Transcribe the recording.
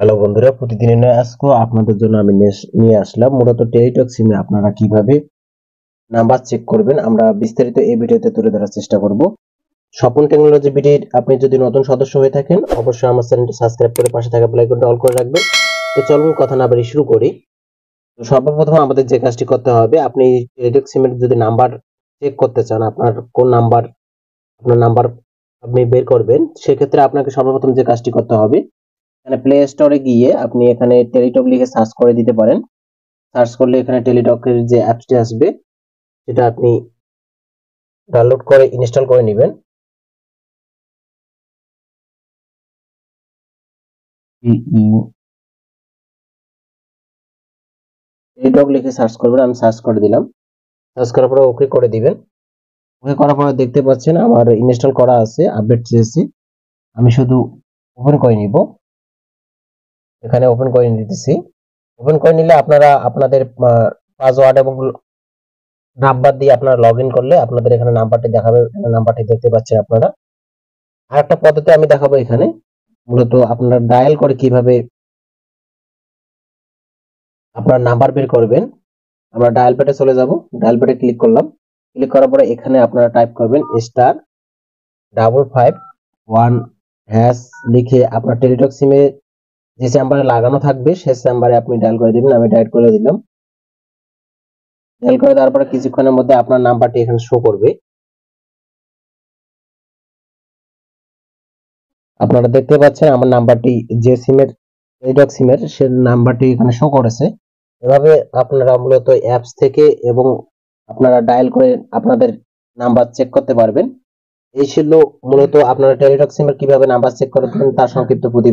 Hello বন্ধুরা, প্রতিদিনের নয় আজকেও আপনাদের জন্য আমি নিয়ে আসলাম মূলত টেলিটক সিমে আপনারা কিভাবে নাম্বার চেক করবেন আমরা বিস্তারিত এই ভিডিওতে তুলে ধরার চেষ্টা করব। স্বপন টেকনোলজি বিডির আপনি যদি নতুন সদস্য হয়ে থাকেন অবশ্যই আমার চ্যানেলটি সাবস্ক্রাইব করে পাশে থাকা বেল আইকনটা অল করে রাখবেন। তো চলুন কথা না বাড়িয়ে শুরু করি। তো সর্বপ্রথম আমাদের যে কাজটি করতে হবে, আপনি টেলিটক সিমের যদি নাম্বার চেক করতে চান, আপনার নাম্বার আপনি বের করবেন, সেক্ষেত্রে আপনাকে সর্বপ্রথম যে কাজটি করতে হবে, এখানে প্লে স্টোরে গিয়ে আপনি এখানে টেলিটক লিখে সার্চ করে দিতে পারেন। সার্চ করলে এখানে টেলিটকের যে অ্যাপসটি আসবে সেটা আপনি ডাউনলোড করে ইনস্টল করে নেবেন। টেলিটক লিখে সার্চ করবেন, আমি সার্চ করে দিলাম। সার্চ করার পরে ওকে করে দিবেন। ওকে করার পরে দেখতে পাচ্ছেন আমার ইনস্টল করা আছে, আপডেট চেয়েছি, আমি শুধু ওপেন করে নিব। এখানে ওপেন করে নিতেছি। ওপেন করে নিলে আপনারা আপনাদের পাসওয়ার্ড এবং নাম্বার দিয়ে আপনারা লগ ইন করলে আপনাদের এখানে নাম্বারটি দেখাবে। নাম্বারটি দেখতে পাচ্ছেন আপনারা। আরেকটা পদ্ধতি আমি দেখাবো এখানে, মূলত আপনারা ডায়াল করে কিভাবে আপনার নাম্বার বের করবেন। আমরা ডায়াল প্যাডে চলে যাব, ডায়াল প্যাডে ক্লিক করলাম। ক্লিক করার পরে এখানে আপনারা টাইপ করবেন *551# লিখে আপনার টেলিটক সিমে যে চেম্বারে লাগানো থাকবে সেই চেম্বারে আপনি ডায়াল করে দিবেন। আমি ডায়াল করে দিলাম। ডায়াল করে দেওয়ার পরে কিছুক্ষণের মধ্যে আপনার নাম্বারটি এখানে শো করবে। আপনারা দেখতে পাচ্ছেন আমার নাম্বারটি যে সিমের টেলিটক সিমের সে নাম্বারটি এখানে শো করেছে। এভাবে আপনারা মূলত অ্যাপস থেকে এবং আপনারা ডায়াল করে আপনাদের নাম্বার চেক করতে পারবেন। এই ছিল মূলত আপনারা টেলিটক সিমের কিভাবে নাম্বার চেক করবেন তার সংক্ষিপ্ত প্রতিবেদন।